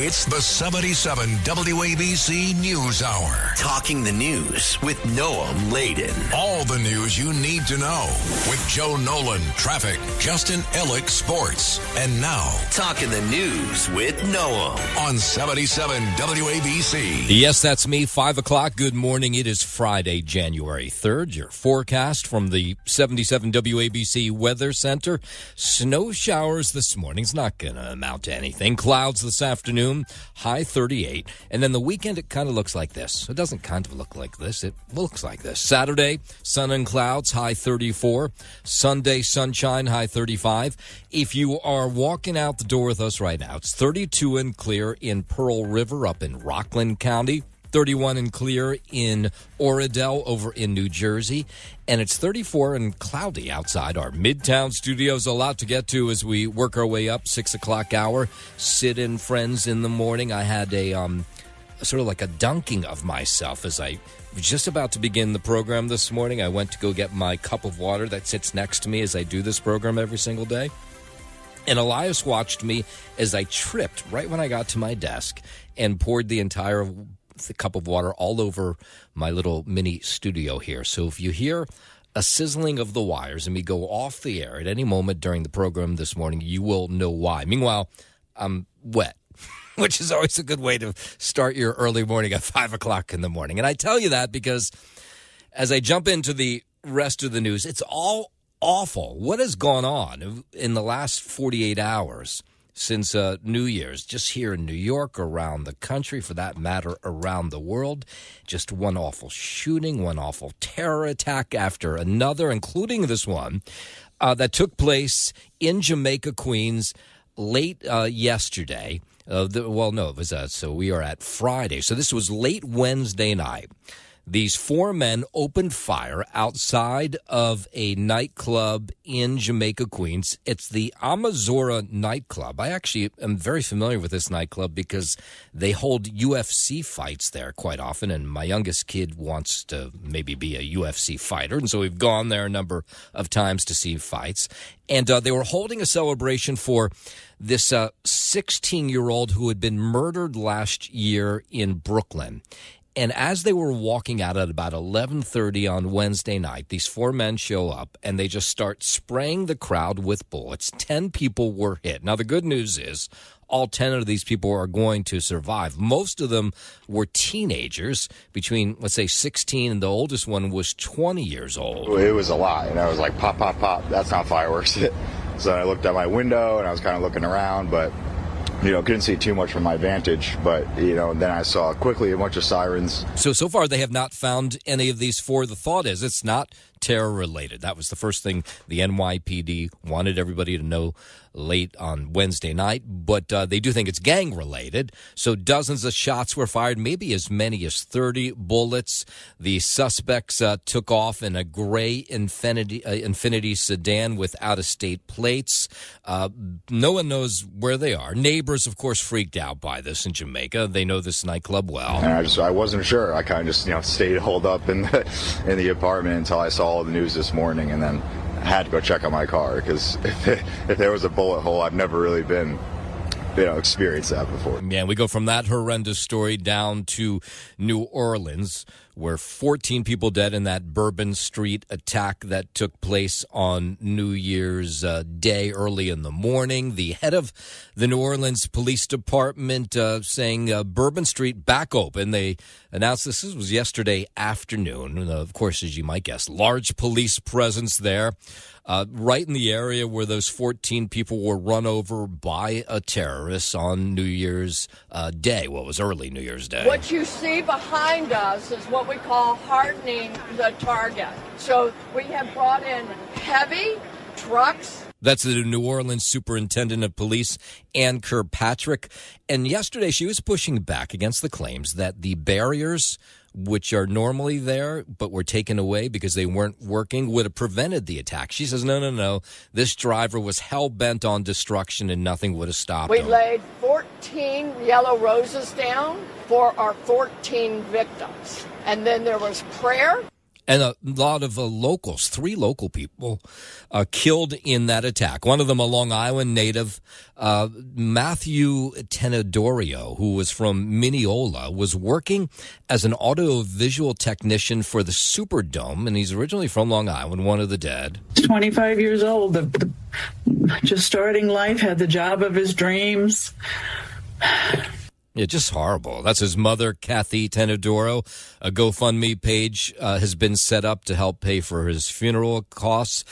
It's the 77 WABC News Hour. Talking the news with Noam Laden. All the news you need to know with Joe Nolan, traffic, Justin Ellick, sports. And now, Talking the news with Noam on 77 WABC. Yes, that's me. 5 o'clock. Good morning. It is Friday, January 3rd. Your forecast from the 77 WABC Weather Center. Snow showers this morning. It's not going to amount to anything. Clouds this afternoon. High 38. And then the weekend, it kind of looks like this. It doesn't kind of look like this. It looks like this. Saturday, sun and clouds, high 34. Sunday, sunshine, high 35. If you are walking out the door with us right now, it's 32 and clear in Pearl River up in Rockland County. 31 and clear in Oradell over in New Jersey. And it's 34 and cloudy outside our Midtown studios. A lot to get to as we work our way up, 6 o'clock hour. Sit-in friends in the morning. I had a sort of like a dunking of myself as I was just about to begin the program this morning. I went to go get my cup of water that sits next to me as I do this program every single day. And Elias watched me as I tripped right when I got to my desk and poured the entire cup of water all over my little mini studio here. So if you hear a sizzling of the wires and we go off the air at any moment during the program this morning, you will know why. Meanwhile, I'm wet, which is always a good way to start your early morning at 5 o'clock in the morning. And I tell you that because as I jump into the rest of the news, it's all awful. What has gone on in the last 48 hours since New Year's, just here in New York, around the country, for that matter, around the world? Just one awful shooting, one awful terror attack after another, including this one that took place in Jamaica, Queens, late yesterday. It was so we are at Friday. So this was late Wednesday night. These four men opened fire outside of a nightclub in Jamaica, Queens. It's the Amazora nightclub. I actually am very familiar with this nightclub because they hold UFC fights there quite often, and my youngest kid wants to maybe be a UFC fighter, and so we've gone there a number of times to see fights. And they were holding a celebration for this 16-year-old who had been murdered last year in Brooklyn. And as they were walking out at about 11:30 on Wednesday night, these four men show up, and they just start spraying the crowd with bullets. 10 people were hit. Now, the good news is all 10 of these people are going to survive. Most of them were teenagers between, let's say, 16, and the oldest one was 20 years old. It was a lot, and I was like, pop, pop, pop. That's not fireworks. So I looked out my window, and I was kind of looking around, but couldn't see too much from my vantage, but, then I saw quickly a bunch of sirens. So far they have not found any of these four. The thought is it's not terror-related. That was the first thing the NYPD wanted everybody to know late on Wednesday night, but they do think it's gang-related. So dozens of shots were fired, maybe as many as 30 bullets. The suspects took off in a gray Infiniti sedan with out-of-state plates. No one knows where they are. Neighbors, of course, freaked out by this in Jamaica. They know this nightclub well. And I wasn't sure. I kind of just stayed holed up in the apartment until I saw all the news this morning, and then I had to go check on my car because if there was a bullet hole, I've never really been experienced that before. Yeah, we go from that horrendous story down to New Orleans, where 14 people dead in that Bourbon Street attack that took place on New Year's Day early in the morning. The head of the New Orleans Police Department saying Bourbon Street back open. They announced this was yesterday afternoon. Of course, as you might guess, large police presence there. Right in the area where those 14 people were run over by a terrorist on New Year's Day. Well, it was early New Year's Day. What you see behind us is what we call hardening the target. So we have brought in heavy trucks. That's the New Orleans Superintendent of Police, Ann Kirkpatrick. And yesterday she was pushing back against the claims that the barriers, which are normally there but were taken away because they weren't working, would have prevented the attack. She says, no. This driver was hell-bent on destruction and nothing would have stopped him. We laid 14 yellow roses down for our 14 victims. And then there was prayer. And a lot of locals, 3 local people, killed in that attack. One of them a Long Island native, Matthew Tenedorio, who was from Mineola, was working as an audiovisual technician for the Superdome, and he's originally from Long Island, one of the dead. 25 years old, just starting life, had the job of his dreams. Yeah, just horrible. That's his mother, Kathy Tenedoro. A GoFundMe page has been set up to help pay for his funeral costs.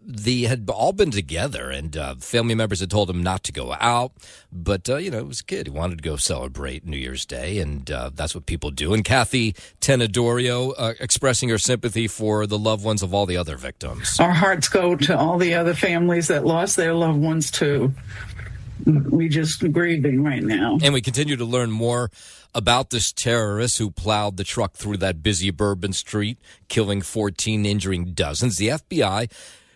They had all been together, and family members had told him not to go out. But, it was a kid. He wanted to go celebrate New Year's Day, and that's what people do. And Kathy Tenedorio expressing her sympathy for the loved ones of all the other victims. Our hearts go to all the other families that lost their loved ones, too. We just grieving right now. And we continue to learn more about this terrorist who plowed the truck through that busy Bourbon Street, killing 14, injuring dozens. The FBI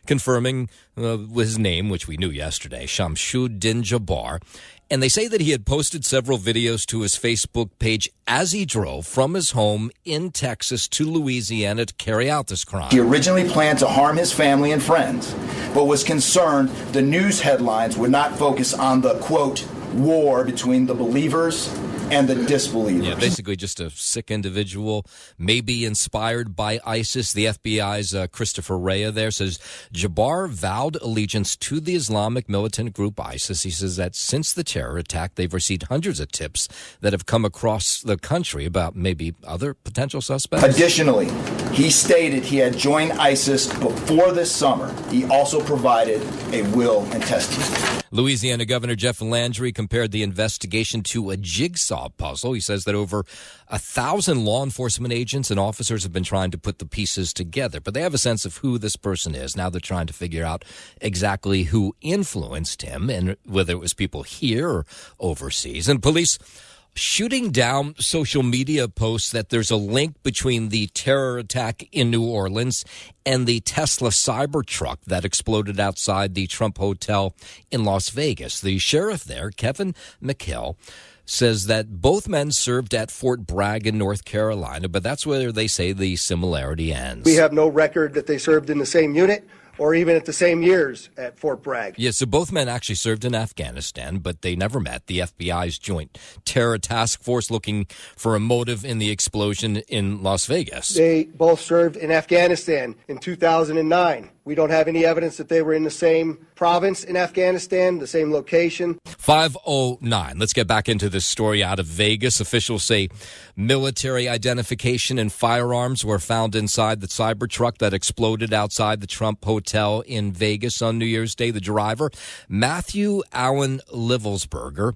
confirming his name, which we knew yesterday, Shamsuddin Jabbar. And they say that he had posted several videos to his Facebook page as he drove from his home in Texas to Louisiana to carry out this crime. He originally planned to harm his family and friends, but was concerned the news headlines would not focus on the, quote, war between the believers and the disbelievers. Yeah, basically just a sick individual, maybe inspired by ISIS. The FBI's Christopher Rea there says Jabbar vowed allegiance to the Islamic militant group ISIS. He says that since the terror attack, they've received hundreds of tips that have come across the country about maybe other potential suspects. Additionally, he stated he had joined ISIS before this summer. He also provided a will and testament. Louisiana Governor Jeff Landry compared the investigation to a jigsaw puzzle. He says that over 1,000 law enforcement agents and officers have been trying to put the pieces together, but they have a sense of who this person is. Now they're trying to figure out exactly who influenced him and whether it was people here or overseas. And police shooting down social media posts that there's a link between the terror attack in New Orleans and the Tesla Cybertruck that exploded outside the Trump Hotel in Las Vegas. The sheriff there, Kevin McHale, says that both men served at Fort Bragg in North Carolina, but that's where they say the similarity ends. We have no record that they served in the same unit or even at the same years at Fort Bragg. Yeah, so both men actually served in Afghanistan, but they never met. The FBI's Joint Terror Task Force looking for a motive in the explosion in Las Vegas. They both served in Afghanistan in 2009. We don't have any evidence that they were in the same province in Afghanistan, the same location. 5:09. Let's get back into this story out of Vegas. Officials say military identification and firearms were found inside the Cybertruck that exploded outside the Trump Hotel in Vegas on New Year's Day. The driver, Matthew Allen Livelsberger.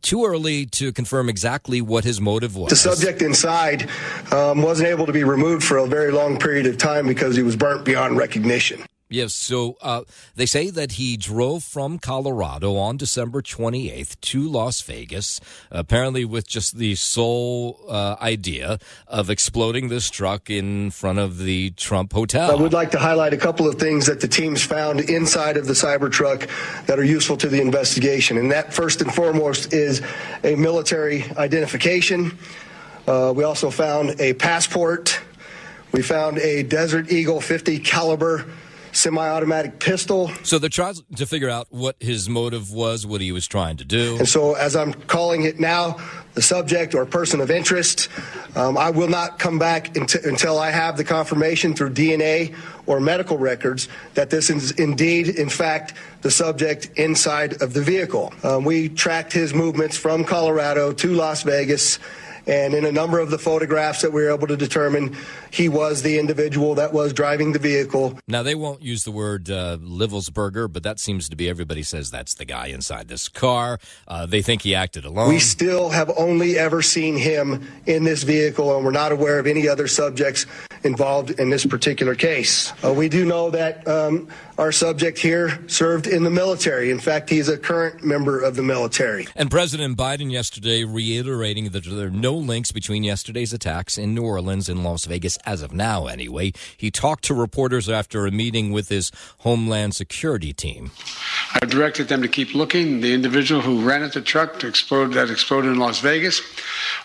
Too early to confirm exactly what his motive was. The subject inside wasn't able to be removed for a very long period of time because he was burnt beyond recognition. Yes, so they say that he drove from Colorado on December 28th to Las Vegas, apparently with just the sole idea of exploding this truck in front of the Trump Hotel. I would like to highlight a couple of things that the teams found inside of the Cybertruck that are useful to the investigation, and that first and foremost is a military identification. We also found a passport. We found a Desert Eagle 50 caliber semi-automatic pistol. So they're trying to figure out what his motive was, what he was trying to do. And so as I'm calling it now, the subject or person of interest, I will not come back until I have the confirmation through DNA or medical records that this is indeed, in fact, the subject inside of the vehicle. We tracked his movements from Colorado to Las Vegas, and in a number of the photographs that we were able to determine, he was the individual that was driving the vehicle. Now, they won't use the word Livelsberger, but that seems to be, everybody says that's the guy inside this car. They think he acted alone. We still have only ever seen him in this vehicle, and we're not aware of any other subjects involved in this particular case. We do know that our subject here served in the military. In fact, he's a current member of the military. And President Biden yesterday reiterating that there are no links between yesterday's attacks in New Orleans and Las Vegas, as of now anyway. He talked to reporters after a meeting with his Homeland Security team. I directed them to keep looking. The individual who rented the truck that exploded in Las Vegas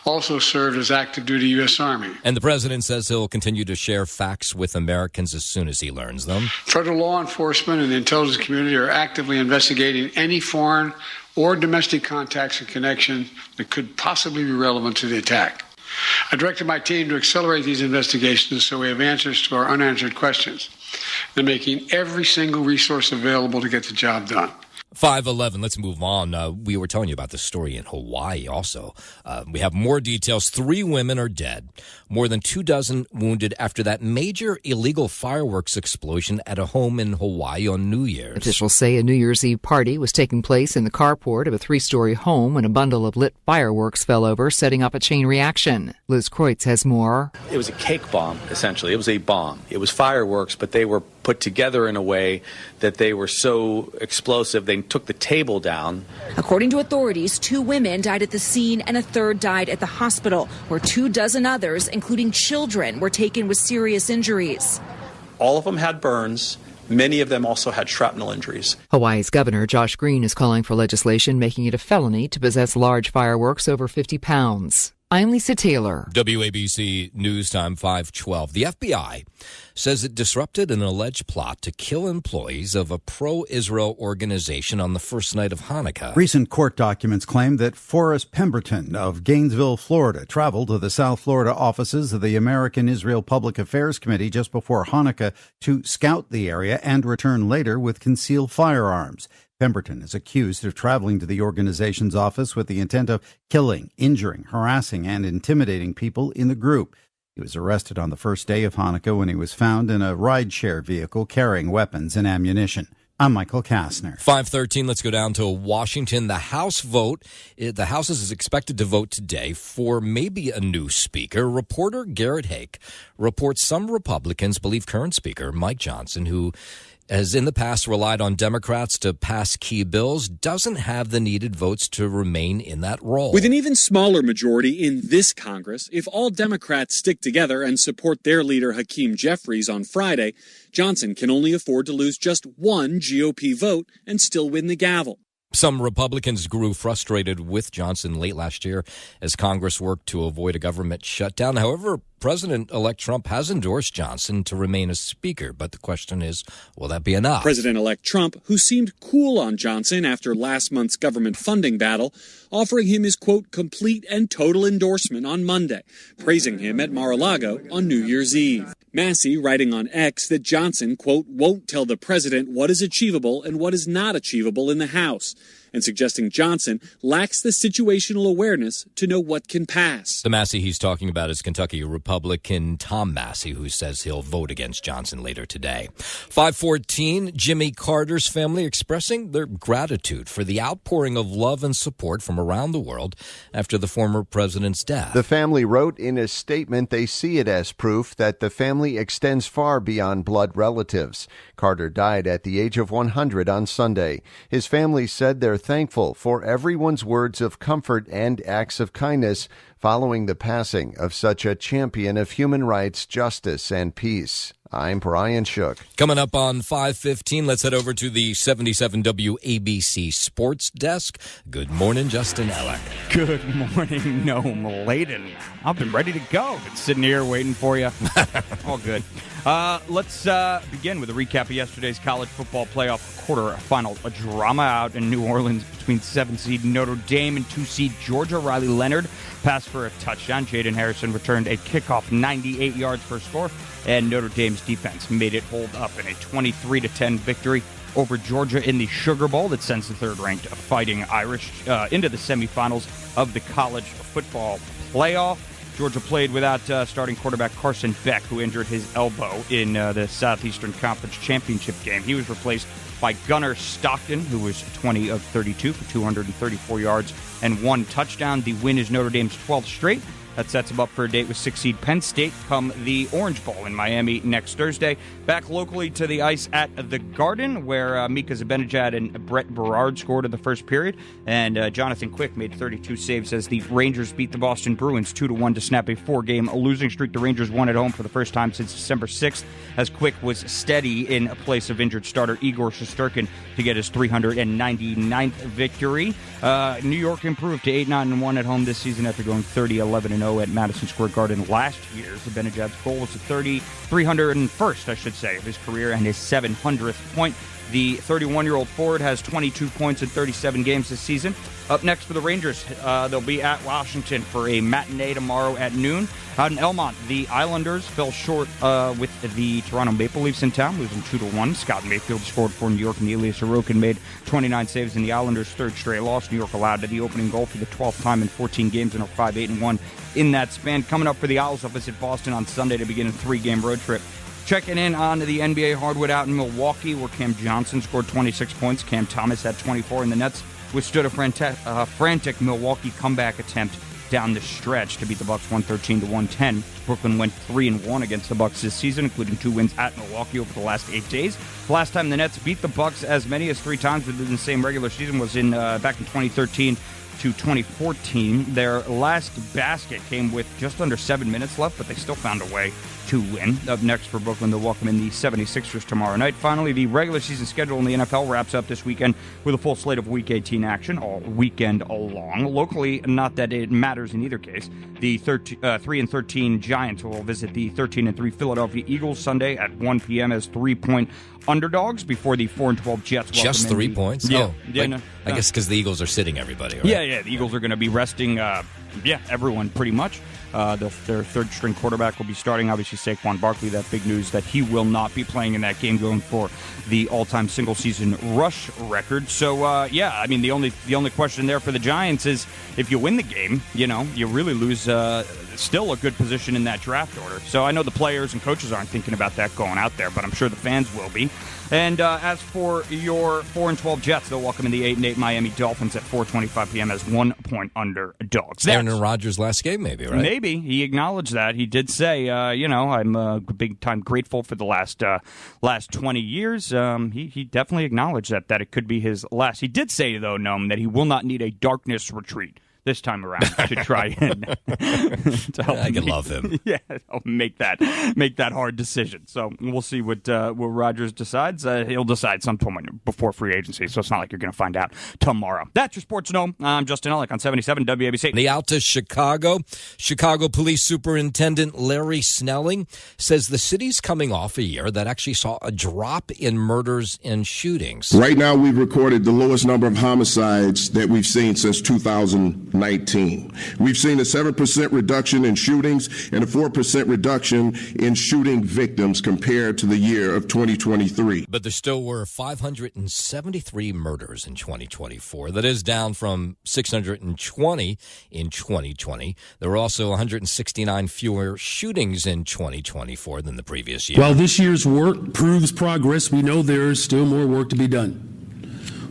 also served as active duty U.S. Army. And the president says he'll continue continue to share facts with Americans as soon as he learns them. Federal law enforcement and the intelligence community are actively investigating any foreign or domestic contacts and connections that could possibly be relevant to the attack. I directed my team to accelerate these investigations so we have answers to our unanswered questions. They're making every single resource available to get the job done. 5:11. Let's move on. We were telling you about this story in Hawaii also. We have more details. 3 women are dead, more than 24 wounded after that major illegal fireworks explosion at a home in Hawaii on New Year's. Officials say a New Year's Eve party was taking place in the carport of a 3-story home when a bundle of lit fireworks fell over, setting off a chain reaction. Liz Kreutz has more. It was a cake bomb, essentially. It was a bomb. It was fireworks, but they were put together in a way that they were so explosive they took the table down. According to authorities, 2 women died at the scene and a third died at the hospital, where 24 others, including children, were taken with serious injuries. All of them had burns. Many of them also had shrapnel injuries. Hawaii's Governor Josh Green is calling for legislation making it a felony to possess large fireworks over 50 pounds. I'm Lisa Taylor. WABC News Time 5:12. The FBI says it disrupted an alleged plot to kill employees of a pro-Israel organization on the first night of Hanukkah. Recent court documents claim that Forrest Pemberton of Gainesville, Florida, traveled to the South Florida offices of the American Israel Public Affairs Committee just before Hanukkah to scout the area and return later with concealed firearms. Pemberton is accused of traveling to the organization's office with the intent of killing, injuring, harassing, and intimidating people in the group. He was arrested on the first day of Hanukkah when he was found in a rideshare vehicle carrying weapons and ammunition. I'm Michael Kastner. 5:13. Let's go down to Washington. The House is expected to vote today for maybe a new speaker. Reporter Garrett Hake reports some Republicans believe current Speaker Mike Johnson, who has in the past relied on Democrats to pass key bills, doesn't have the needed votes to remain in that role. With an even smaller majority in this Congress, if all Democrats stick together and support their leader Hakeem Jeffries on Friday, Johnson can only afford to lose just 1 GOP vote and still win the gavel. Some Republicans grew frustrated with Johnson late last year as Congress worked to avoid a government shutdown. However, President-elect Trump has endorsed Johnson to remain as Speaker, but the question is, will that be enough? President-elect Trump, who seemed cool on Johnson after last month's government funding battle, offering him his, quote, complete and total endorsement on Monday, praising him at Mar-a-Lago on New Year's Eve. Massey writing on X that Johnson, quote, won't tell the president what is achievable and what is not achievable in the House, and suggesting Johnson lacks the situational awareness to know what can pass. The Massey he's talking about is Kentucky Republican Tom Massey, who says he'll vote against Johnson later today. 5:14, Jimmy Carter's family expressing their gratitude for the outpouring of love and support from around the world after the former president's death. The family wrote in a statement they see it as proof that the family extends far beyond blood relatives. Carter died at the age of 100 on Sunday. His family said they're thankful for everyone's words of comfort and acts of kindness following the passing of such a champion of human rights, justice, and peace. I'm Brian Shook. Coming up on 5:15, let's head over to the 77 WABC Sports Desk. Good morning, Justin Ellick. Good morning, Noam Layden. I've been ready to go. Been sitting here waiting for you. All good. Let's begin with a recap of yesterday's college football playoff quarterfinal drama out in New Orleans between 7-seed Notre Dame and 2-seed Georgia. Riley Leonard passed for a touchdown. Jaden Harrison returned a kickoff 98 yards for a score, and Notre Dame's defense made it hold up in a 23-10 victory over Georgia in the Sugar Bowl that sends the third-ranked Fighting Irish into the semifinals of the college football playoff. Georgia played without starting quarterback Carson Beck, who injured his elbow in the Southeastern Conference Championship game. He was replaced by Gunnar Stockton, who was 20 of 32 for 234 yards and 1 touchdown. The win is Notre Dame's 12th straight. That sets them up for a date with 6-seed Penn State come the Orange Bowl in Miami next Thursday. Back locally to the ice at the Garden, where Mika Zibanejad and Brett Berard scored in the first period, and Jonathan Quick made 32 saves as the Rangers beat the Boston Bruins 2-1 to snap a 4-game losing streak. The Rangers won at home for the first time since December 6th, as Quick was steady in place of injured starter Igor Shesterkin to get his 399th victory. New York improved to 8-9-1 at home this season after going 30-11-0 7-0 at Madison Square Garden last year. Zibanejad's goal was the 301st, I should say, of his career and his 700th point. The 31-year-old forward has 22 points in 37 games this season. Up next for the Rangers, they'll be at Washington for a matinee tomorrow at noon. Out in Elmont, the Islanders fell short with the Toronto Maple Leafs in town, losing 2-1. Scott Mayfield scored for New York, and Elias Sorokin made 29 saves in the Islanders' third straight loss. New York allowed the opening goal for the 12th time in 14 games and are 5-8-1 in that span. Coming up for the Owls, they'll visit Boston on Sunday to begin a 3-game road trip. Checking in on the NBA hardwood out in Milwaukee, where Cam Johnson scored 26 points. Cam Thomas had 24, and the Nets withstood a frantic Milwaukee comeback attempt down the stretch to beat the Bucks 113-110. Brooklyn went 3-1 against the Bucks this season, including 2 wins at Milwaukee over the last 8 days. The last time the Nets beat the Bucks as many as 3 times within the same regular season was back in 2013 to 2014. Their last basket came with just under 7 minutes left, but they still found a way to win. Up next for Brooklyn, they'll welcome in the 76ers tomorrow night. Finally, the regular season schedule in the NFL wraps up this weekend with a full slate of Week 18 action all weekend long. Locally, not that it matters in either case. The 3-13 Giants will visit the 13-3 Philadelphia Eagles Sunday at 1 p.m. as 3-point underdogs before the 4-12 Jets. Just 3 points? Yeah. I guess because the Eagles are sitting everybody, right? Yeah. The Eagles are going to be resting, everyone pretty much. Their third-string quarterback will be starting. Obviously, Saquon Barkley, that big news that he will not be playing in that game, going for the all-time single-season rush record. So, the only question there for the Giants is if you win the game, you really lose still a good position in that draft order. So I know the players and coaches aren't thinking about that going out there, but I'm sure the fans will be. And as for your 4-12 Jets, they'll welcome in the 8-8 Miami Dolphins at 4:25 p.m. as 1-point underdogs. Aaron Rodgers' last game, maybe, right? Maybe. He acknowledged that. He did say, I'm big-time grateful for the last 20 years. He definitely acknowledged that it could be his last. He did say, though, Noam, that he will not need a darkness retreat this time around to try and to help I can love him. Yeah, make that hard decision. So we'll see what Rodgers decides. He'll decide sometime before free agency, so it's not like you're going to find out tomorrow. That's your Sports Gnome. I'm Justin Ellick on 77 WABC. The out to Chicago. Chicago Police Superintendent Larry Snelling says the city's coming off a year that actually saw a drop in murders and shootings. Right now, we've recorded the lowest number of homicides that we've seen since 2019. We've seen a 7% reduction in shootings and a 4% reduction in shooting victims compared to the year of 2023. But there still were 573 murders in 2024. That is down from 620 in 2020. There were also 169 fewer shootings in 2024 than the previous year. While this year's work proves progress, we know there is still more work to be done.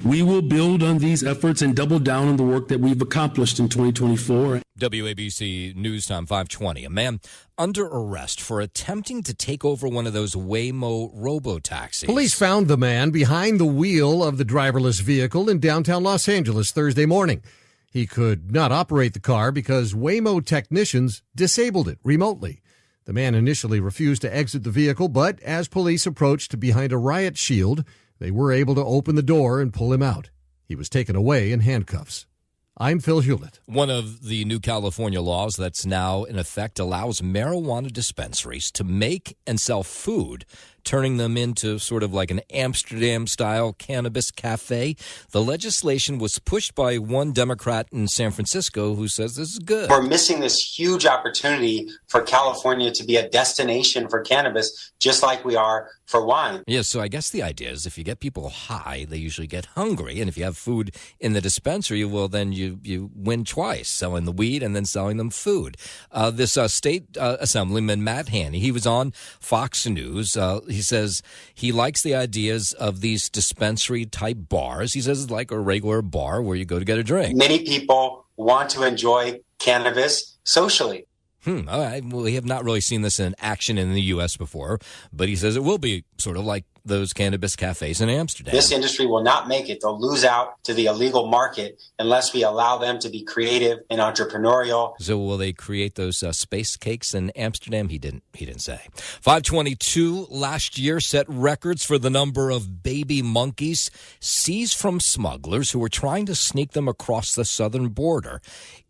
We will build on these efforts and double down on the work that we've accomplished in 2024. WABC News Time 520. A man under arrest for attempting to take over one of those Waymo robo-taxis. Police found the man behind the wheel of the driverless vehicle in downtown Los Angeles Thursday morning. He could not operate the car because Waymo technicians disabled it remotely. The man initially refused to exit the vehicle, but as police approached behind a riot shield, they were able to open the door and pull him out. He was taken away in handcuffs. I'm Phil Hewlett. One of the new California laws that's now in effect allows marijuana dispensaries to make and sell food, turning them into sort of like an Amsterdam-style cannabis cafe. The legislation was pushed by one Democrat in San Francisco who says this is good. We're missing this huge opportunity for California to be a destination for cannabis, just like we are for wine. Yeah, so I guess the idea is if you get people high, they usually get hungry. And if you have food in the dispensary, well, then you win twice, selling the weed and then selling them food. This state assemblyman, Matt Haney, he was on Fox News. He says he likes the ideas of these dispensary-type bars. He says it's like a regular bar where you go to get a drink. Many people want to enjoy cannabis socially. All right. Well, we have not really seen this in action in the U.S. before, but he says it will be sort of like those cannabis cafes in Amsterdam. This industry will not make it. They'll lose out to the illegal market unless we allow them to be creative and entrepreneurial. So will they create those space cakes in Amsterdam? He didn't say. 522 last year set records for the number of baby monkeys seized from smugglers who were trying to sneak them across the southern border.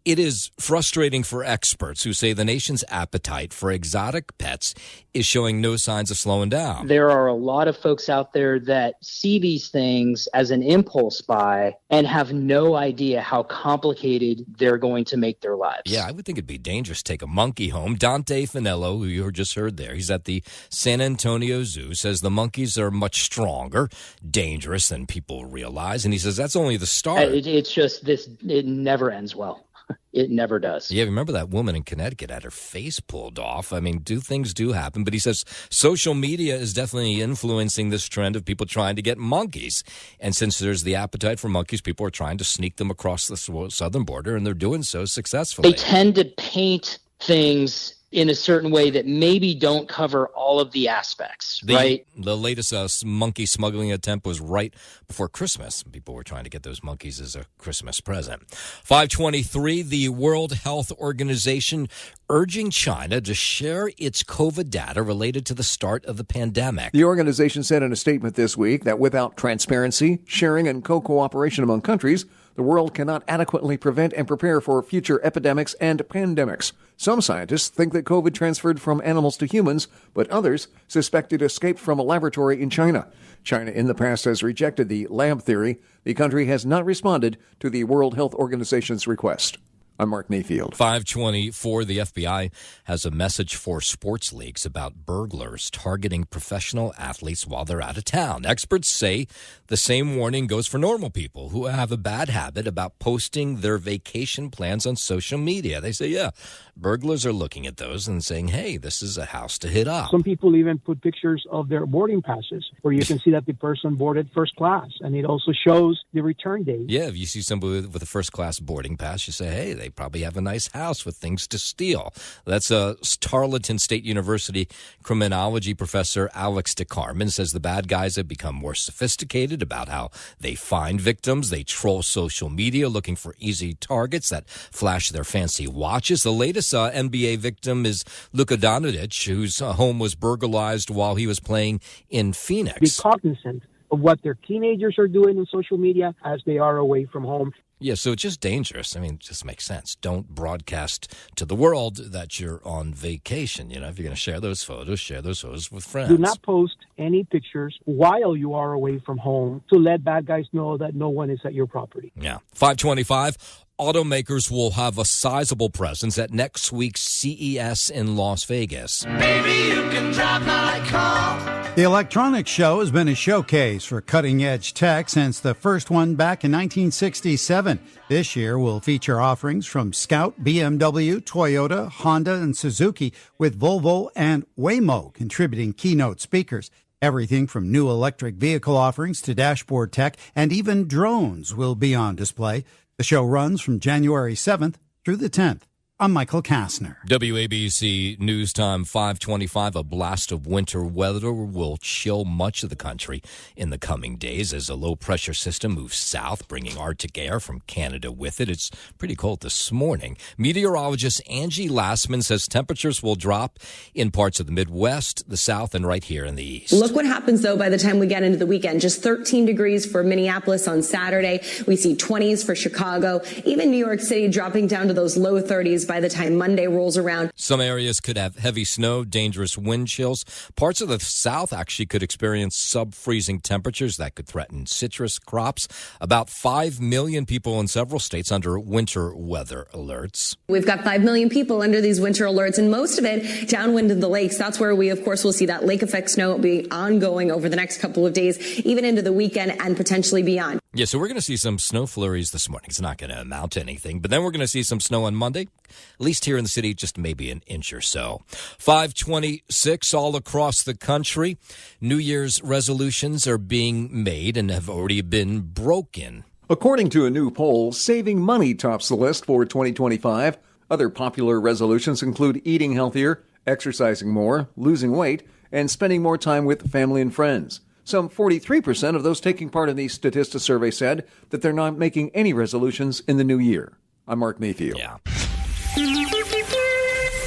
It is frustrating for experts who say the nation's appetite for exotic pets is showing no signs of slowing down. There are a lot of folks out there that see these things as an impulse buy and have no idea how complicated they're going to make their lives. Yeah, I would think it'd be dangerous to take a monkey home. Dante Finello, who you just heard there, he's at the San Antonio Zoo, says the monkeys are much stronger, dangerous than people realize. And he says that's only the start. It's just this, it never ends well. It never does. Yeah, remember that woman in Connecticut had her face pulled off. I mean, things do happen. But he says social media is definitely influencing this trend of people trying to get monkeys. And since there's the appetite for monkeys, people are trying to sneak them across the southern border, and they're doing so successfully. They tend to paint things in a certain way that maybe don't cover all of the aspects, right? The latest monkey smuggling attempt was right before Christmas. People were trying to get those monkeys as a Christmas present. 523, the World Health Organization urging China to share its COVID data related to the start of the pandemic. The organization said in a statement this week that without transparency, sharing, and co-cooperation among countries, the world cannot adequately prevent and prepare for future epidemics and pandemics. Some scientists think that COVID transferred from animals to humans, but others suspect it escaped from a laboratory in China. China in the past has rejected the lab theory. The country has not responded to the World Health Organization's request. I'm Mark Mayfield. 524, the FBI has a message for sports leagues about burglars targeting professional athletes while they're out of town. Experts say the same warning goes for normal people who have a bad habit about posting their vacation plans on social media. They say, yeah, burglars are looking at those and saying, hey, this is a house to hit up. Some people even put pictures of their boarding passes where you can see that the person boarded first class, and it also shows the return date. Yeah, if you see somebody with a first-class boarding pass, you say, hey, they probably have a nice house with things to steal. That's Tarleton State University criminology professor Alex DeCarmen says the bad guys have become more sophisticated about how they find victims. They troll social media looking for easy targets that flash their fancy watches. The latest NBA victim is Luka Doncic, whose home was burglarized while he was playing in Phoenix. Be cognizant of what their teenagers are doing in social media as they are away from home. Yeah, so it's just dangerous. I mean, it just makes sense. Don't broadcast to the world that you're on vacation. You know, if you're going to share those photos with friends. Do not post any pictures while you are away from home to let bad guys know that no one is at your property. Yeah. 525. Automakers will have a sizable presence at next week's CES in Las Vegas. Baby, you can drive my car. The electronics show has been a showcase for cutting-edge tech since the first one back in 1967. This year will feature offerings from Scout, BMW, Toyota, Honda, and Suzuki, with Volvo and Waymo contributing keynote speakers. Everything from new electric vehicle offerings to dashboard tech, and even drones will be on display. The show runs from January 7th through the 10th. I'm Michael Kastner. WABC News Time 525. A blast of winter weather will chill much of the country in the coming days as a low-pressure system moves south, bringing Arctic air from Canada with it. It's pretty cold this morning. Meteorologist Angie Lassman says temperatures will drop in parts of the Midwest, the South, and right here in the East. Look what happens, though, by the time we get into the weekend. Just 13 degrees for Minneapolis on Saturday. We see 20s for Chicago. Even New York City dropping down to those low 30s by the time Monday rolls around. Some areas could have heavy snow, dangerous wind chills. Parts of the South actually could experience sub-freezing temperatures that could threaten citrus crops. About 5 million people in several states under winter weather alerts. We've got 5 million people under these winter alerts, and most of it downwind of the lakes. That's where we, of course, will see that lake effect snow be ongoing over the next couple of days, even into the weekend and potentially beyond. Yeah, so we're going to see some snow flurries this morning. It's not going to amount to anything, but then we're going to see some snow on Monday, at least here in the city, just maybe an inch or so. 526 all across the country. New Year's resolutions are being made and have already been broken. According to a new poll, saving money tops the list for 2025. Other popular resolutions include eating healthier, exercising more, losing weight, and spending more time with family and friends. Some 43% of those taking part in the Statista survey said that they're not making any resolutions in the new year. I'm Mark Mayfield. Yeah.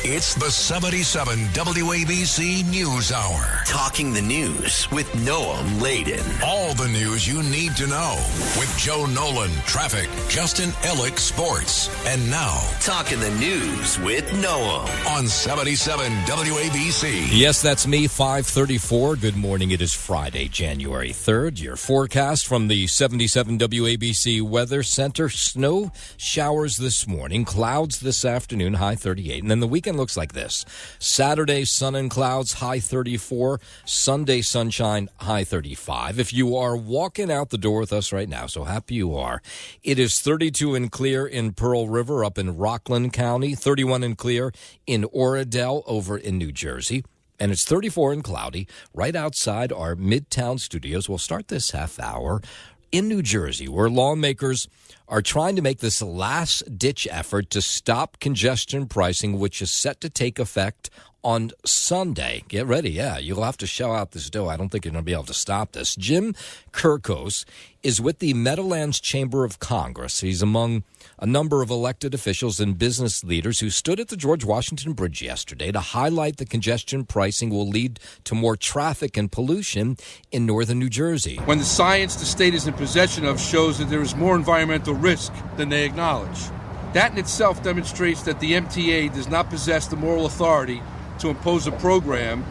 It's the 77 WABC News Hour. Talking the news with Noam Laden. All the news you need to know with Joe Nolan, traffic, Justin Ellick, sports. And now, Talking the news with Noam on 77 WABC. Yes, that's me, 5:34. Good morning. It is Friday, January 3rd. Your forecast from the 77 WABC Weather Center. Snow showers this morning, clouds this afternoon, high 38. And then the weekend looks like this. Saturday, sun and clouds, high 34. Sunday, sunshine, high 35. If you are walking out the door with us right now, so happy you are, it is 32 and clear in Pearl River up in Rockland County, 31 and clear in Oradell over in New Jersey, and it's 34 and cloudy right outside our Midtown studios. We'll start this half hour in New Jersey, where lawmakers are trying to make this last-ditch effort to stop congestion pricing, which is set to take effect on Sunday. Get ready, yeah. You'll have to shell out this dough. I don't think you're going to be able to stop this. Jim Kirkos is with the Meadowlands Chamber of Congress. He's among a number of elected officials and business leaders who stood at the George Washington Bridge yesterday to highlight that congestion pricing will lead to more traffic and pollution in northern New Jersey. When the science the state is in possession of shows that there is more environmental risk than they acknowledge. That in itself demonstrates that the MTA does not possess the moral authority to impose a program.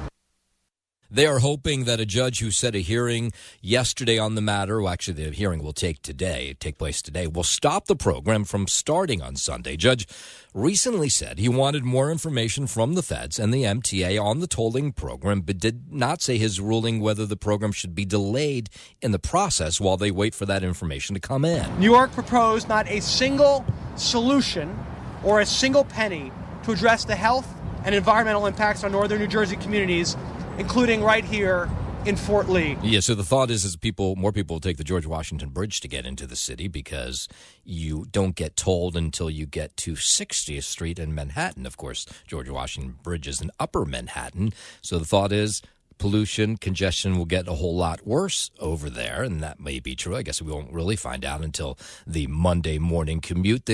They are hoping that a judge who set a hearing yesterday on the matter, well, actually the hearing will take place today, will stop the program from starting on Sunday. Judge recently said he wanted more information from the feds and the MTA on the tolling program, but did not say his ruling whether the program should be delayed in the process while they wait for that information to come in. New York proposed not a single solution or a single penny to address the health and environmental impacts on northern New Jersey communities, including right here in Fort Lee. Yeah, so the thought is more people will take the George Washington Bridge to get into the city because you don't get tolled until you get to 60th Street in Manhattan. Of course, George Washington Bridge is in Upper Manhattan. So the thought is pollution, congestion will get a whole lot worse over there, and that may be true. I guess we won't really find out until the Monday morning commute.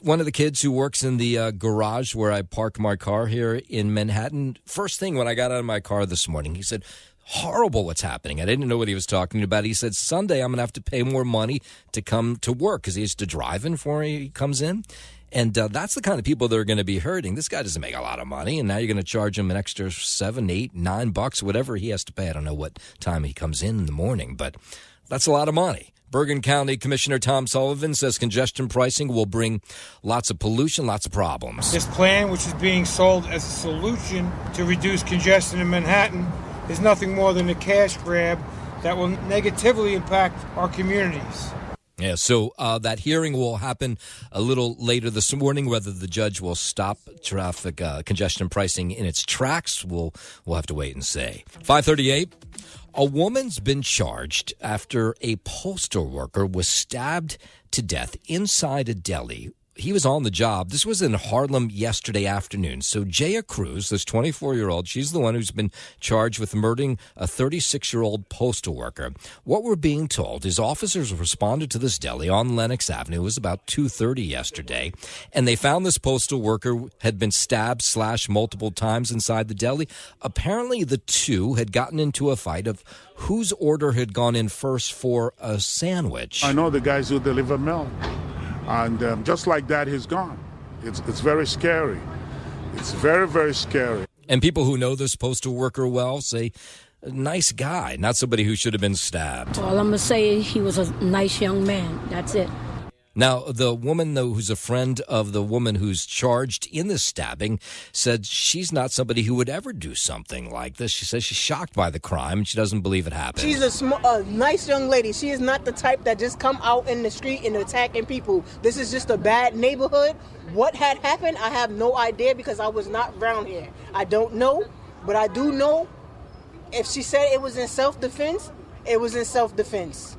One of the kids who works in the garage where I park my car here in Manhattan, first thing when I got out of my car this morning, he said, horrible what's happening. I didn't know what he was talking about. He said, Sunday I'm going to have to pay more money to come to work because he has to drive in before he comes in. And that's the kind of people that are going to be hurting. This guy doesn't make a lot of money, and now you're going to charge him an extra $7, $8, $9, whatever he has to pay. I don't know what time he comes in the morning, but that's a lot of money. Bergen County Commissioner Tom Sullivan says congestion pricing will bring lots of pollution, lots of problems. This plan, which is being sold as a solution to reduce congestion in Manhattan, is nothing more than a cash grab that will negatively impact our communities. Yeah, so that hearing will happen a little later this morning. Whether the judge will stop traffic congestion pricing in its tracks, we'll have to wait and see. 5:38. A woman's been charged after a postal worker was stabbed to death inside a deli. He was on the job. This was in Harlem yesterday afternoon. So Jaya Cruz, this 24-year-old, she's the one who's been charged with murdering a 36-year-old postal worker. What we're being told is officers responded to this deli on Lenox Avenue. It was about 2:30 yesterday, and they found this postal worker had been stabbed, slashed multiple times inside the deli. Apparently, the two had gotten into a fight of whose order had gone in first for a sandwich. I know the guys who deliver milk. And just like that, he's gone. It's very scary. It's very, very scary. And people who know this postal worker well say, nice guy, not somebody who should have been stabbed. All I'm going to say is he was a nice young man. That's it. Now, the woman, though, who's a friend of the woman who's charged in this stabbing, said she's not somebody who would ever do something like this. She says she's shocked by the crime and she doesn't believe it happened. She's a nice young lady. She is not the type that just come out in the street and attacking people. This is just a bad neighborhood. What had happened, I have no idea because I was not around here. I don't know, but I do know if she said it was in self-defense, it was in self-defense.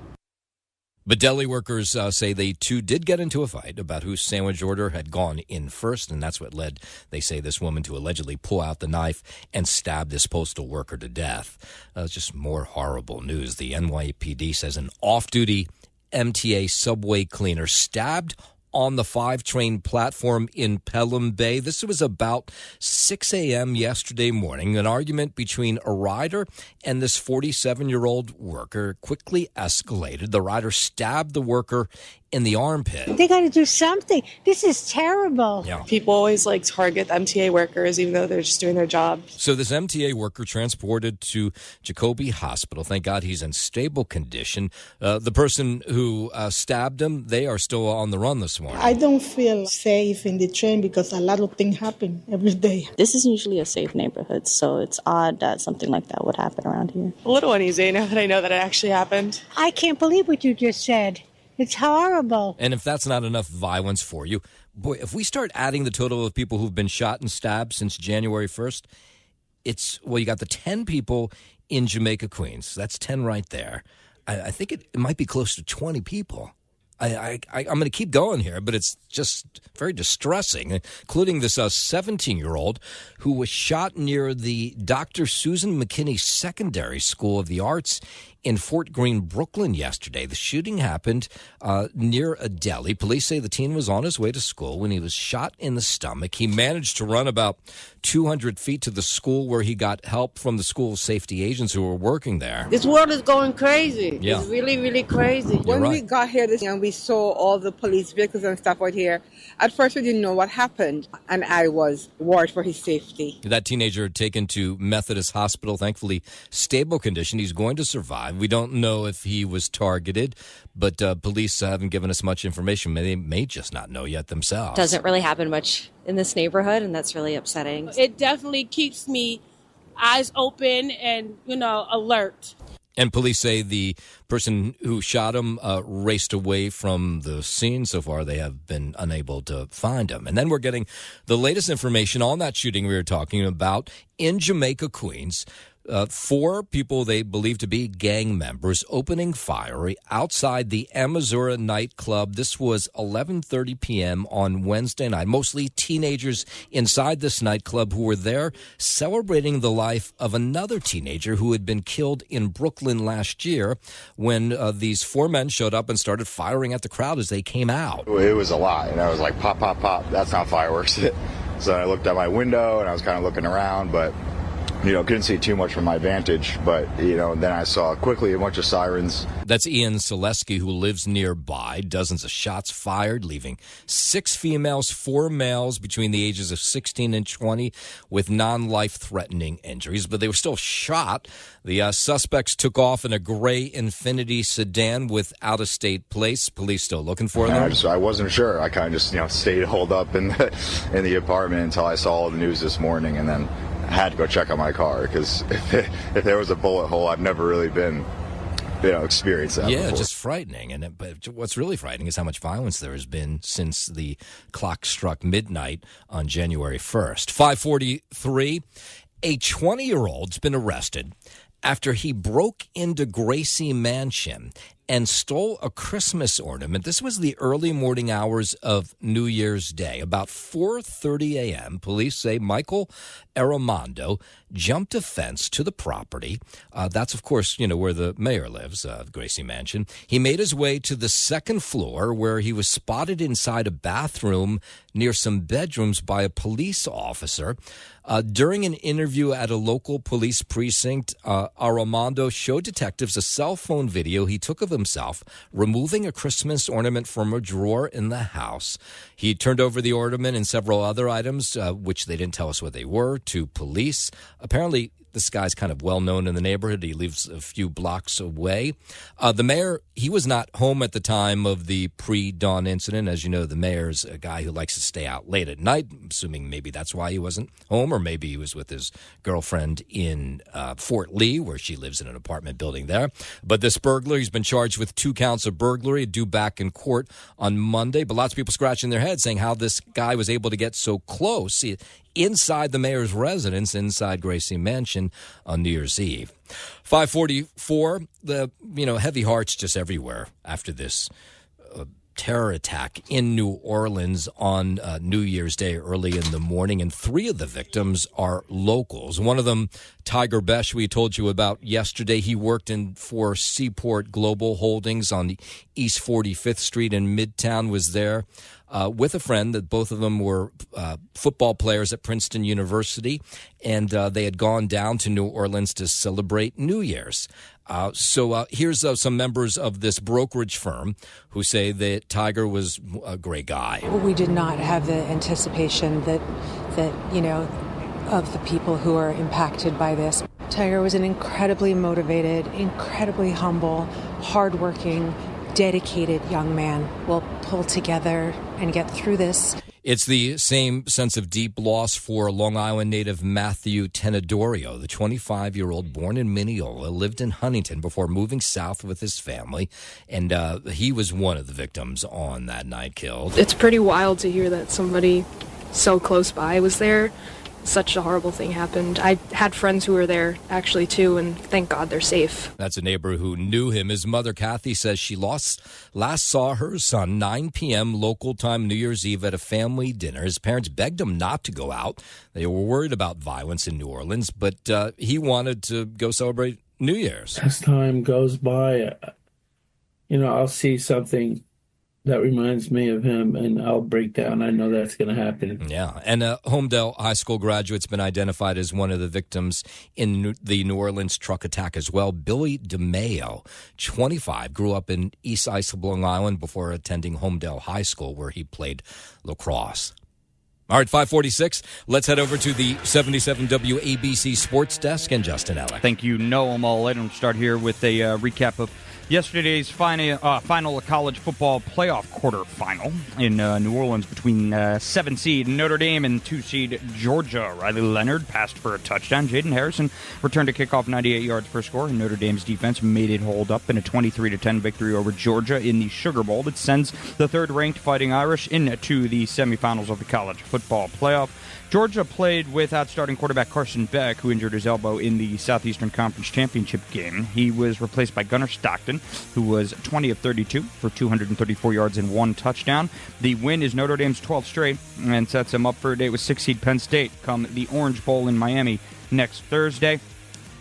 But deli workers say they, too, did get into a fight about whose sandwich order had gone in first, and that's what led, they say, this woman to allegedly pull out the knife and stab this postal worker to death. Just more horrible news. The NYPD says an off-duty MTA subway cleaner stabbed on the 5 train platform in Pelham Bay. This was about 6 a.m. yesterday morning. An argument between a rider and this 47-year-old worker quickly escalated. The rider stabbed the worker in the armpit. They got to do something. This is terrible. Yeah. People always target MTA workers, even though they're just doing their job. So this MTA worker transported to Jacoby Hospital. Thank God he's in stable condition. The person who stabbed him, they are still on the run this morning. I don't feel safe in the train because a lot of things happen every day. This is usually a safe neighborhood, so it's odd that something like that would happen around here. A little uneasy now that I know that it actually happened. I can't believe what you just said. It's horrible. And if that's not enough violence for you, boy, if we start adding the total of people who've been shot and stabbed since January 1st, you got the 10 people in Jamaica, Queens. That's 10 right there. I think it might be close to 20 people. I'm going to keep going here, but it's just very distressing, including this 17-year-old who was shot near the Dr. Susan McKinney Secondary School of the Arts in Fort Greene, Brooklyn yesterday. The shooting happened near a deli. Police say the teen was on his way to school when he was shot in the stomach. He managed to run about 200 feet to the school where he got help from the school safety agents who were working there. This world is going crazy. Yeah. It's really, really crazy. When we got here and we saw all the police vehicles and stuff out here, at first we didn't know what happened, and I was worried for his safety. That teenager taken to Methodist Hospital, thankfully stable condition. He's going to survive. We don't know if he was targeted, but police haven't given us much information. They may just not know yet themselves. Doesn't really happen much in this neighborhood, and that's really upsetting. It definitely keeps me eyes open and, alert. And police say the person who shot him raced away from the scene. So far, they have been unable to find him. And then we're getting the latest information on that shooting we were talking about in Jamaica, Queens. 4 people they believe to be gang members opening fire outside the Amazura nightclub. This was 11:30 p.m. on Wednesday night. Mostly teenagers inside this nightclub who were there celebrating the life of another teenager who had been killed in Brooklyn last year when these 4 men showed up and started firing at the crowd as they came out. It was a lot, and I was like, pop, pop, pop. That's not fireworks. So I looked out my window, and I was kind of looking around, but couldn't see too much from my vantage, but, then I saw quickly a bunch of sirens. That's Ian Selesky, who lives nearby. Dozens of shots fired, leaving 6 females, 4 males between the ages of 16 and 20 with non-life-threatening injuries, but they were still shot. The suspects took off in a gray Infiniti sedan with out-of-state plates. Police still looking for them. I wasn't sure. I kind of just, stayed holed up in the apartment until I saw the news this morning, and then I had to go check on my car because if there was a bullet hole, I've never really been, experienced that before. Just frightening. But what's really frightening is how much violence there has been since the clock struck midnight on January 1st. 5:43, a 20-year-old's been arrested after he broke into Gracie Mansion and stole a Christmas ornament. This was the early morning hours of New Year's Day. About 4:30 a.m., police say Michael Armando jumped a fence to the property. That's, of course, where the mayor lives, Gracie Mansion. He made his way to the second floor where he was spotted inside a bathroom near some bedrooms by a police officer. During an interview at a local police precinct, Armando showed detectives a cell phone video he took of himself removing a Christmas ornament from a drawer in the house. He turned over the ornament and several other items, which they didn't tell us what they were, to police. Apparently, this guy's kind of well-known in the neighborhood. He lives a few blocks away. The mayor, he was not home at the time of the pre-dawn incident. As you know, the mayor's a guy who likes to stay out late at night, assuming maybe that's why he wasn't home, or maybe he was with his girlfriend in Fort Lee, where she lives in an apartment building there. But this burglar, he's been charged with 2 counts of burglary, due back in court on Monday. But lots of people scratching their heads saying how this guy was able to get so close. inside the mayor's residence inside Gracie Mansion on New Year's Eve. 5:44, heavy hearts just everywhere after this terror attack in New Orleans on New Year's Day early in the morning, and 3 of the victims are locals. One of them, Tiger Besh, we told you about yesterday. He worked for Seaport Global Holdings on the East 45th Street in Midtown, was there with a friend. That both of them were football players at Princeton University, and they had gone down to New Orleans to celebrate New Year's. So here's some members of this brokerage firm who say that Tiger was a great guy. We did not have the anticipation that of the people who are impacted by this. Tiger was an incredibly motivated, incredibly humble, hardworking, dedicated young man. We'll pull together and get through this. It's the same sense of deep loss for Long Island native Matthew Tenedorio, the 25-year-old born in Mineola, lived in Huntington before moving south with his family, and he was one of the victims on that night killed. It's pretty wild to hear that somebody so close by was there. Such a horrible thing happened. I had friends who were there, actually, too, and thank God they're safe. That's a neighbor who knew him. His mother, Kathy, says she last saw her son 9 p.m. local time New Year's Eve at a family dinner. His parents begged him not to go out. They were worried about violence in New Orleans, but he wanted to go celebrate New Year's. As time goes by, I'll see something that reminds me of him, and I'll break down. I know that's going to happen. Yeah, and Homedale High School graduate's been identified as one of the victims in the New Orleans truck attack as well. Billy DeMayo, 25, grew up in East Side, Long Island before attending Homedale High School, where he played lacrosse. All right, 5:46. Let's head over to the 77 WABC Sports Desk and Justin Ellick. Thank you, Noam. I'll start here with a recap of yesterday's final college football playoff quarterfinal in New Orleans between 7-seed Notre Dame and 2-seed Georgia. Riley Leonard passed for a touchdown. Jaden Harrison returned to kickoff 98 yards per score, and Notre Dame's defense made it hold up in a 23-10 victory over Georgia in the Sugar Bowl that sends the third-ranked Fighting Irish into the semifinals of the college football playoff. Georgia played without starting quarterback Carson Beck, who injured his elbow in the Southeastern Conference Championship game. He was replaced by Gunnar Stockton, who was 20 of 32 for 234 yards and 1 touchdown. The win is Notre Dame's 12th straight and sets him up for a date with 6-seed Penn State come the Orange Bowl in Miami next Thursday.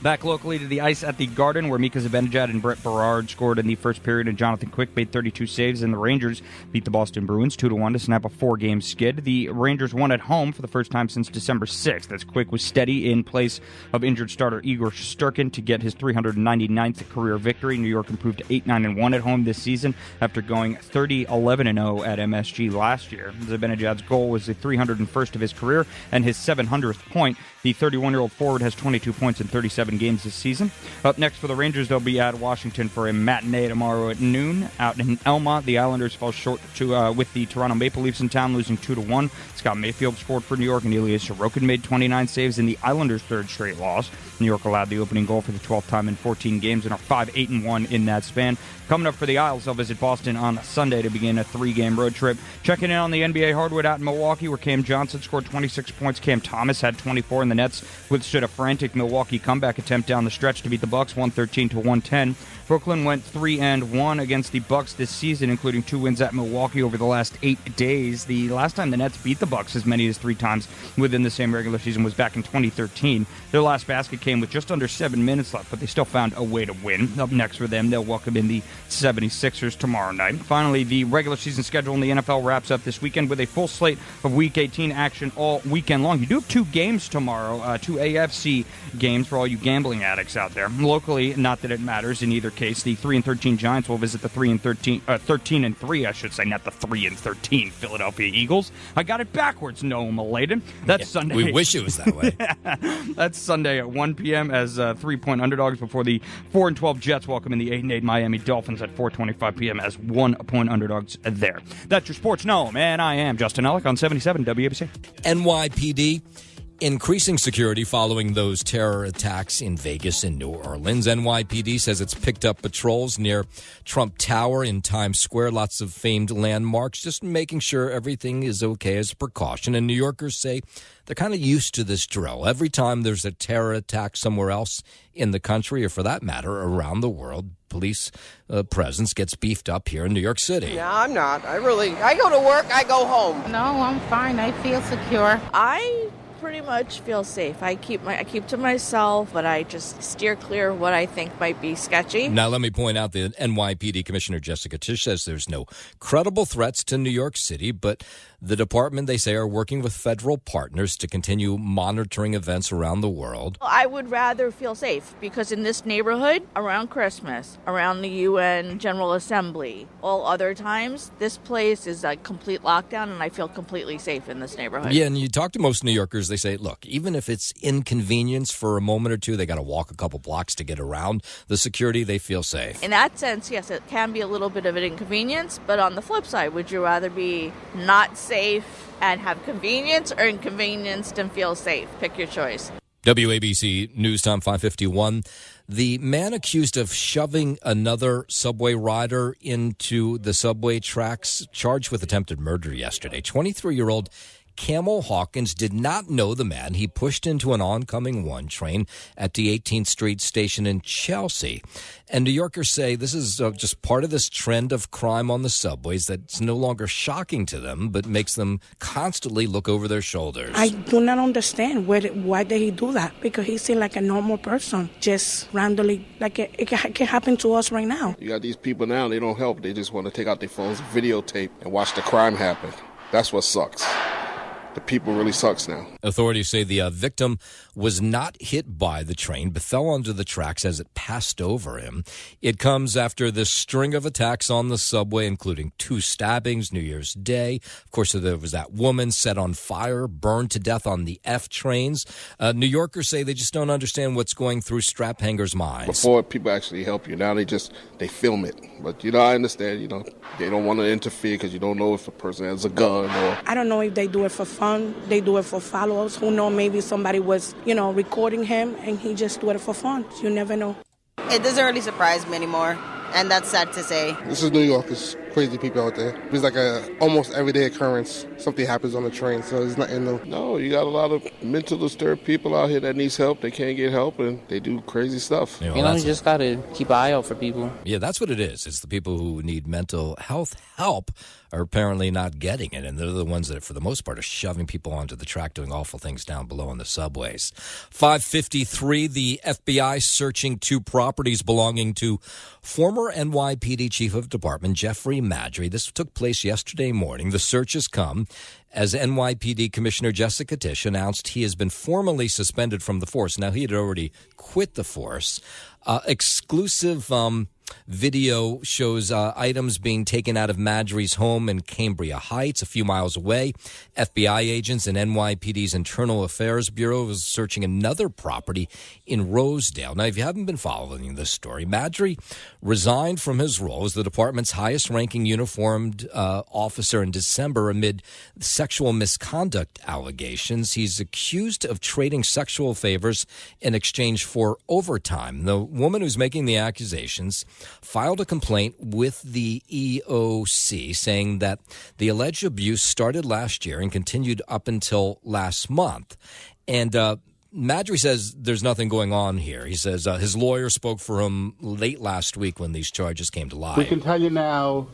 Back locally to the ice at the Garden, where Mika Zibanejad and Brett Berard scored in the first period, and Jonathan Quick made 32 saves, and the Rangers beat the Boston Bruins 2-1 to snap a 4-game skid. The Rangers won at home for the first time since December 6th, as Quick was steady in place of injured starter Igor Shesterkin to get his 399th career victory. New York improved to 8-9-1 at home this season after going 30-11-0 at MSG last year. Zibanejad's goal was the 301st of his career and his 700th point. The 31-year-old forward has 22 points in 37 games this season. Up next for the Rangers, they'll be at Washington for a matinee tomorrow at noon. Out in Elma, the Islanders fell short with the Toronto Maple Leafs in town, losing 2-1. Scott Mayfield scored for New York, and Ilya Sorokin made 29 saves in the Islanders' third straight loss. New York allowed the opening goal for the 12th time in 14 games and are 5-8-1 in that span. Coming up for the Isles, they'll visit Boston on Sunday to begin a 3-game road trip. Checking in on the NBA hardwood out in Milwaukee, where Cam Johnson scored 26 points. Cam Thomas had 24, and the Nets withstood a frantic Milwaukee comeback attempt down the stretch to beat the Bucks 113-110. Brooklyn went 3-1 against the Bucks this season, including 2 wins at Milwaukee over the last 8 days. The last time the Nets beat the Bucks as many as 3 times within the same regular season was back in 2013. Their last basket came with just under 7 minutes left, but they still found a way to win. Up next for them, they'll welcome in the 76ers tomorrow night. Finally, the regular season schedule in the NFL wraps up this weekend with a full slate of Week 18 action all weekend long. You do have 2 games tomorrow, 2 AFC games for all you gambling addicts out there. Locally, not that it matters in either case, the 3-13 Giants will visit the 13-3, I should say, not the 3-13 Philadelphia Eagles. I got it backwards, Noam Maladen. That's Sunday. We wish it was that way. That's Sunday at 1 p.m. as 3-point underdogs before the 4-12 Jets welcome in the 8-8 Miami Dolphins at 4:25 p.m. as 1-point underdogs there. That's your sports, Noam, and I am Justin Ellick on 77 WABC. NYPD Increasing security following those terror attacks in Vegas and New Orleans. NYPD says it's picked up patrols near Trump Tower in Times Square. Lots of famed landmarks, just making sure everything is okay as a precaution. And New Yorkers say they're kind of used to this drill. Every time there's a terror attack somewhere else in the country, or for that matter, around the world, police presence gets beefed up here in New York City. No, I'm not. I go to work, I go home. No, I'm fine. I feel secure. I pretty much feel safe. I keep to myself, but I just steer clear of what I think might be sketchy. Now, let me point out that NYPD Commissioner Jessica Tisch says there's no credible threats to New York City, but the department, they say, are working with federal partners to continue monitoring events around the world. I would rather feel safe because in this neighborhood, around Christmas, around the UN General Assembly, all other times, this place is a complete lockdown, and I feel completely safe in this neighborhood. Yeah, and you talk to most New Yorkers, they say, look, even if it's inconvenience for a moment or two, they got to walk a couple blocks to get around the security, they feel safe. In that sense, yes, it can be a little bit of an inconvenience, but on the flip side, would you rather be not safe and have convenience, or inconvenienced and feel safe? Pick your choice. WABC News Time 551. The man accused of shoving another subway rider into the subway tracks, charged with attempted murder yesterday. 23-year-old Camel Hawkins did not know the man. He pushed into an oncoming 1 train at the 18th Street station in Chelsea. And New Yorkers say this is just part of this trend of crime on the subways that's no longer shocking to them, but makes them constantly look over their shoulders. I do not understand why did he do that, because he seemed like a normal person, just randomly, like it can happen to us right now. You got these people now, they don't help. They just want to take out their phones, videotape, and watch the crime happen. That's what sucks. The people really sucks now. Authorities say the victim was not hit by the train, but fell onto the tracks as it passed over him. It comes after this string of attacks on the subway, including 2 stabbings New Year's Day. Of course, there was that woman set on fire, burned to death on the F trains. New Yorkers say they just don't understand what's going through strap hangers' minds. Before, people actually help you. Now they film it. But, I understand, they don't want to interfere because you don't know if a person has a gun or... I don't know if they do it for fun. They do it for followers. Who knows? Maybe somebody was, recording him and he just do it for fun. You never know. It doesn't really surprise me anymore, and that's sad to say. This is New York. There's crazy people out there. It's like a almost everyday occurrence. Something happens on the train, so it's nothing new. No, you got a lot of mental disturbed people out here that needs help. They can't get help, and they do crazy stuff. You just got to keep an eye out for people. Yeah, that's what it is. It's the people who need mental health help are apparently not getting it, and they're the ones that, for the most part, are shoving people onto the track, doing awful things down below on the subways. 5:53, the FBI searching 2 properties belonging to former NYPD Chief of Department Jeffrey Madry. This took place yesterday morning. The search has come as NYPD Commissioner Jessica Tisch announced he has been formally suspended from the force. Now, he had already quit the force. Exclusive video shows items being taken out of Madry's home in Cambria Heights, a few miles away. FBI agents and NYPD's Internal Affairs Bureau was searching another property in Rosedale. Now, if you haven't been following this story, Madry resigned from his role as the department's highest-ranking uniformed officer in December amid sexual misconduct allegations. He's accused of trading sexual favors in exchange for overtime. The woman who's making the accusations filed a complaint with the EOC saying that the alleged abuse started last year and continued up until last month. And Madry says there's nothing going on here. He says his lawyer spoke for him late last week when these charges came to light. We can tell you now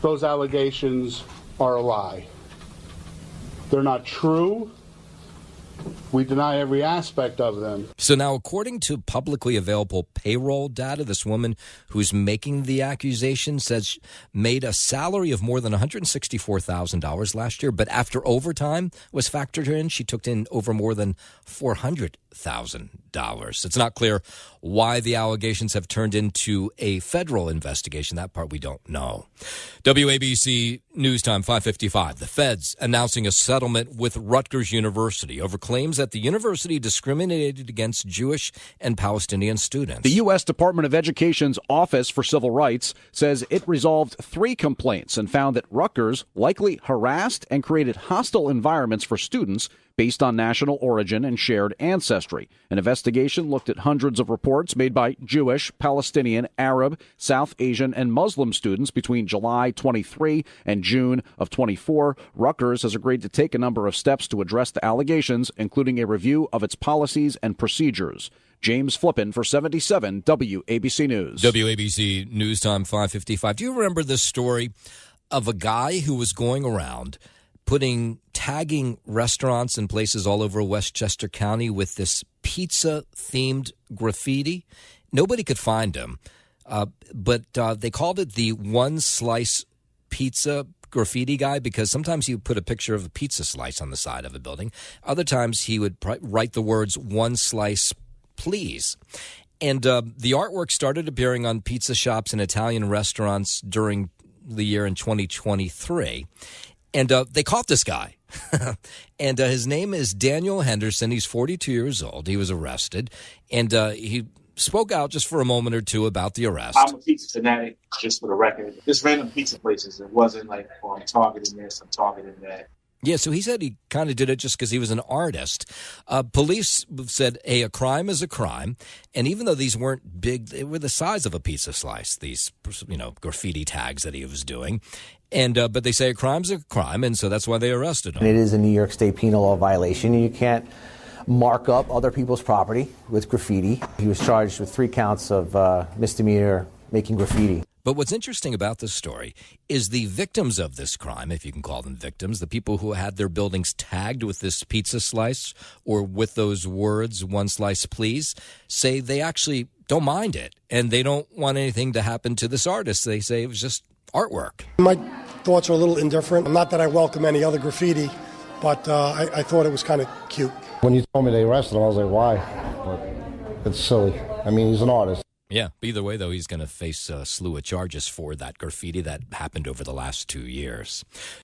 those allegations are a lie. They're not true. We deny every aspect of them. So now, according to publicly available payroll data, this woman who's making the accusation says made a salary of more than $164,000 last year, but after overtime was factored in, she took in over more than $400,000. It's not clear why the allegations have turned into a federal investigation. That part we don't know. WABC News Time 5:55. The feds announcing a settlement with Rutgers University over claims that the university discriminated against Jewish and Palestinian students. The U.S. Department of Education's Office for Civil Rights says it resolved 3 complaints and found that Rutgers likely harassed and created hostile environments for students based on national origin and shared ancestry. An investigation looked at hundreds of reports made by Jewish, Palestinian, Arab, South Asian, and Muslim students between July 23 and June of 24. Rutgers has agreed to take a number of steps to address the allegations, including a review of its policies and procedures. James Flippin for 77 WABC News. WABC News Time 5:55. Do you remember this story of a guy who was going around tagging restaurants and places all over Westchester County with this pizza-themed graffiti? Nobody could find him, but they called it the One Slice Pizza graffiti guy because sometimes he would put a picture of a pizza slice on the side of a building. Other times he would write the words "One Slice Please." And the artwork started appearing on pizza shops and Italian restaurants during the year in 2023. And they caught this guy. And his name is Daniel Henderson. He's 42 years old. He was arrested. And he spoke out just for a moment or two about the arrest. I'm a pizza fanatic, just for the record. Just random pizza places. It wasn't like, oh, I'm targeting this, I'm targeting that. Yeah, so he said he kind of did it just because he was an artist. Police said, hey, a crime is a crime. And even though these weren't big, they were the size of a pizza slice, these, graffiti tags that he was doing. And but they say a crime's a crime, and so that's why they arrested him. It is a New York State penal law violation. You can't mark up other people's property with graffiti. He was charged with 3 counts of misdemeanor making graffiti. But what's interesting about this story is the victims of this crime, if you can call them victims, the people who had their buildings tagged with this pizza slice or with those words, "One slice, please," say they actually don't mind it and they don't want anything to happen to this artist. They say it was just artwork. My thoughts are a little indifferent. Not that I welcome any other graffiti, but I thought it was kind of cute. When you told me they arrested him, I was like, why? But it's silly. I mean, he's an artist. Yeah, either way, though, he's going to face a slew of charges for that graffiti that happened over the last 2 years.